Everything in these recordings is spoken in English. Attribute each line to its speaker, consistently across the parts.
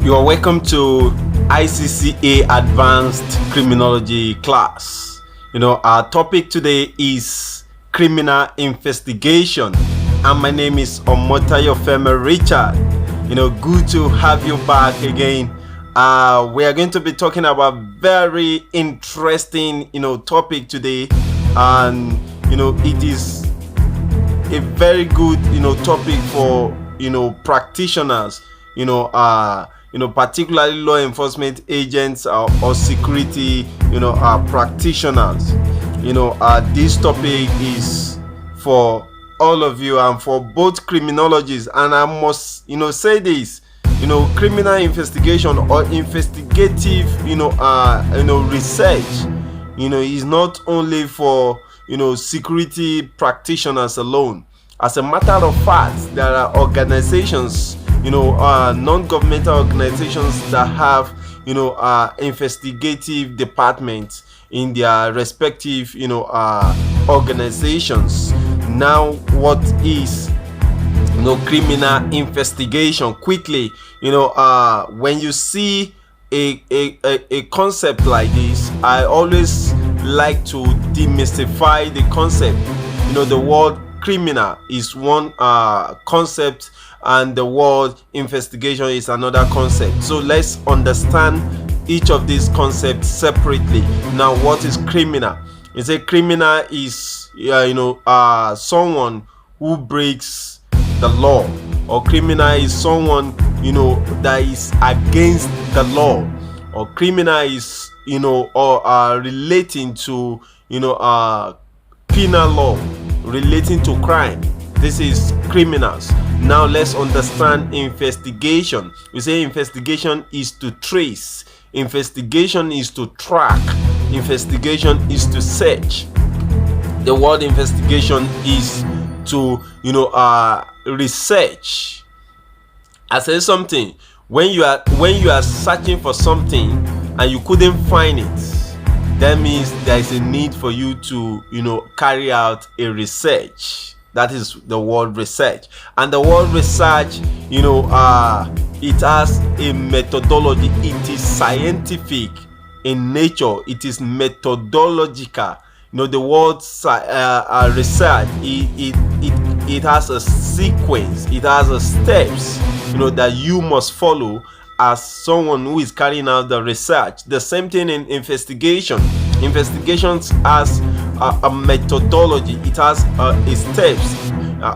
Speaker 1: You are welcome to ICCA Advanced Criminology class. Our topic today is criminal investigation, and my name is Omotayofeme Richard. Good to have you back again. We are going to be talking about very interesting, topic today, and it is a very good, topic for practitioners. Particularly law enforcement agents or security, practitioners. This topic is for all of you and for both criminologists. And I must, say this, criminal investigation or investigative, research, is not only for, security practitioners alone. As a matter of fact, there are organizations, non-governmental organizations that have investigative departments in their respective organizations. Now, what is criminal investigation? Quickly, when you see a concept like this, I always like to demystify the concept. The word criminal is one concept, and the word investigation is another concept. So let's understand each of these concepts separately. Now, what is criminal? It's a criminal is someone who breaks the law, or criminal is someone that is against the law, or criminal is relating to penal law, relating to crime. This is criminals. Now let's understand investigation. We say investigation is to trace, investigation is to track, investigation is to search. The word investigation is to research. I said something. When you are searching for something and you couldn't find it, that means there is a need for you to carry out a research. That is the word research. And the word research, it has a methodology. It is scientific in nature. It is methodological. The word research, it has a sequence. It has a steps that you must follow as someone who is carrying out the research. The same thing in investigation. Investigations has a methodology. It has a steps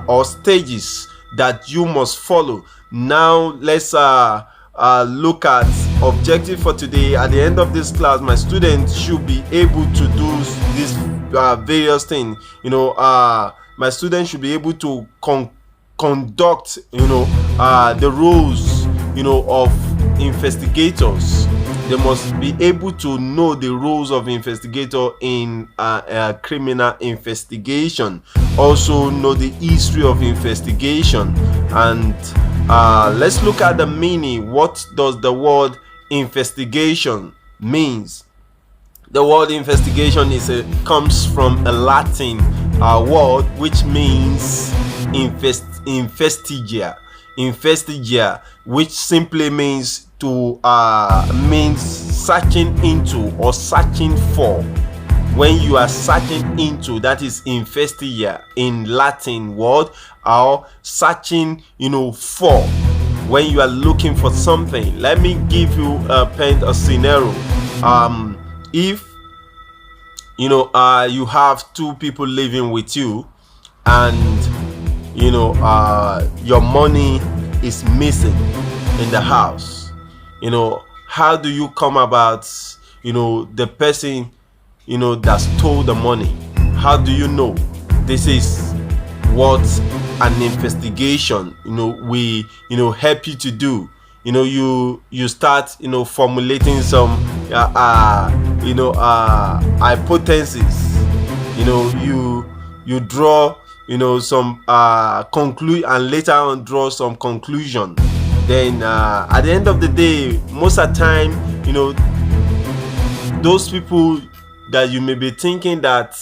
Speaker 1: or stages that you must follow. Now let's look at objective for today. At the end of this class, my students should be able to do these various things. My students should be able to conduct the roles of investigators. They must be able to know the roles of investigator in criminal investigation. Also know the history of investigation. And let's look at the meaning. What does the word investigation means? The word investigation comes from a Latin word which means investigia, which simply means means searching into or searching for. When you are searching into, that is investigia in Latin word, or searching for. When you are looking for something, let me give you paint a scenario. If you have two people living with you, and your money is missing in the house, how do you come about the person that stole the money? How do you know? This is what an investigation we help you to do. You start formulating some hypotheses. You draw some conclude, and later on draw some conclusion. Then at the end of the day, most of the time, those people that you may be thinking that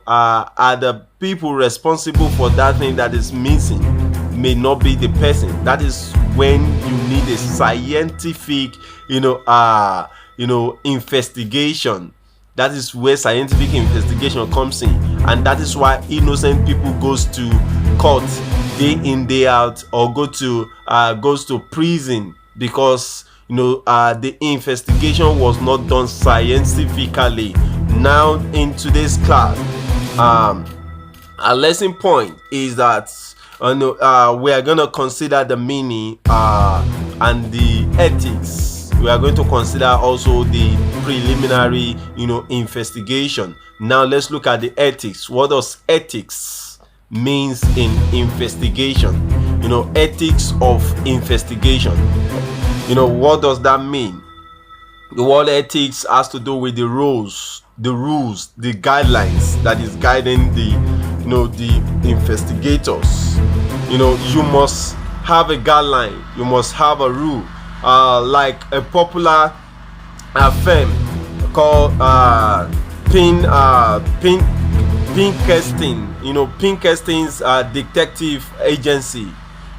Speaker 1: are the people responsible for that thing that is missing may not be the person. That is when you need a scientific investigation. That is where scientific investigation comes in, and that is why innocent people goes to court day in day out, or goes to prison, because the investigation was not done scientifically. Now in today's class, our lesson point is that we are going to consider the meaning and the ethics. We are going to consider also the preliminary investigation. Now let's look at the ethics. What does ethics means in investigation? Ethics of investigation. What does that mean? The word ethics has to do with the rules, the guidelines that is guiding the investigators. You must have a guideline, you must have a rule, like a popular firm called Pinkerton. Pinkerton's detective agency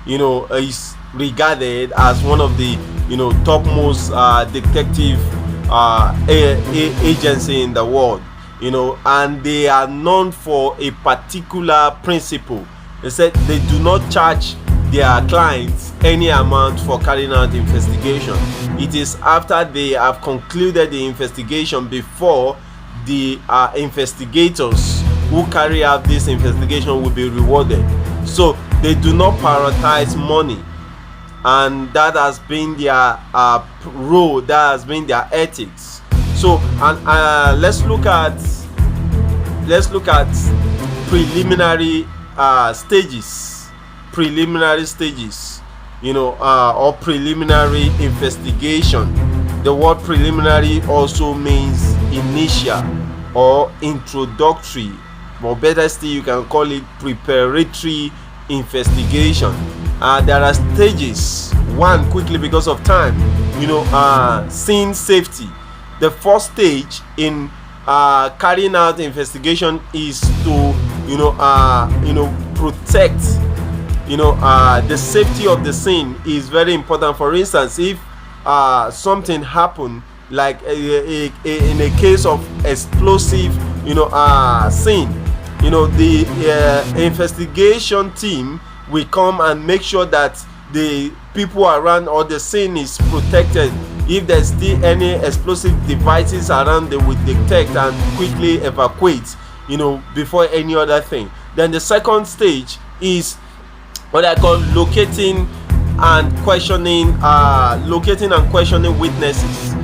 Speaker 1: is regarded as one of the topmost detective agency in the world, and they are known for a particular principle. They said they do not charge their clients any amount for carrying out the investigation. It is after they have concluded the investigation before the investigators who carry out this investigation will be rewarded. So they do not prioritize money, and that has been their role, that has been their ethics. So and let's look at preliminary stages, or preliminary investigation. The word preliminary also means initial or introductory, or better still, you can call it preparatory investigation. There are stages. One, quickly because of time, scene safety. The first stage in carrying out investigation is to protect the safety of the scene is very important. For instance, if something happened, like in a case of explosive scene, the investigation team will come and make sure that the people around or the scene is protected. If there's still any explosive devices around, they will detect and quickly evacuate before any other thing. Then the second stage is what I call locating and questioning witnesses.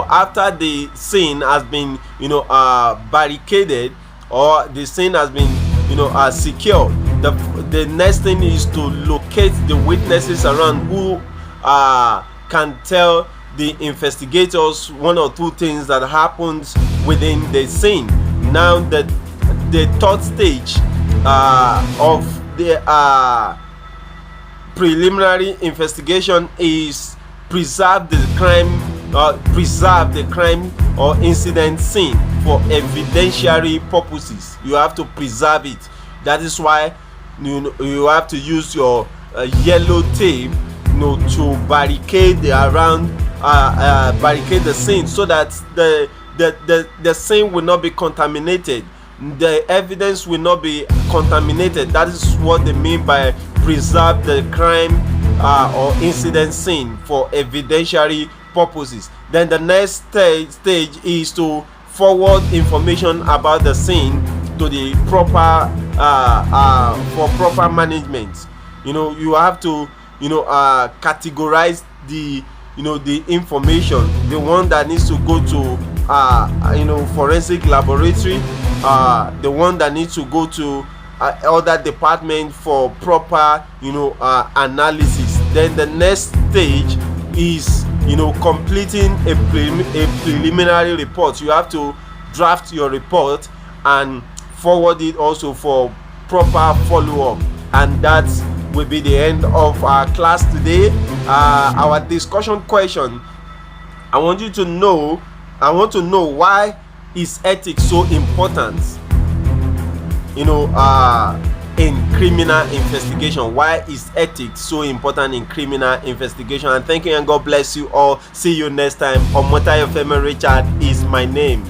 Speaker 1: After the scene has been barricaded, or the scene has been secured, the next thing is to locate the witnesses around who can tell the investigators one or two things that happens within the scene. Now the third stage of the preliminary investigation is preserve the crime or incident scene for evidentiary purposes. You have to preserve it. That is why you have to use your yellow tape to barricade the scene, so that the scene will not be contaminated, the evidence will not be contaminated. That is what they mean by preserve the crime or incident scene for evidentiary purposes. Then the next stage is to forward information about the scene to the proper for proper management. You have to categorize the information, the one that needs to go to forensic laboratory, the one that needs to go to other department for proper analysis. Then the next stage is completing a preliminary report. You have to draft your report and forward it also for proper follow-up, and that will be the end of our class today. Our discussion question: I want to know why is ethics so important? in criminal investigation. Why is ethics so important in criminal investigation? And thank you, and God bless you all. See you next time. Omotayo Femi Richard is my name.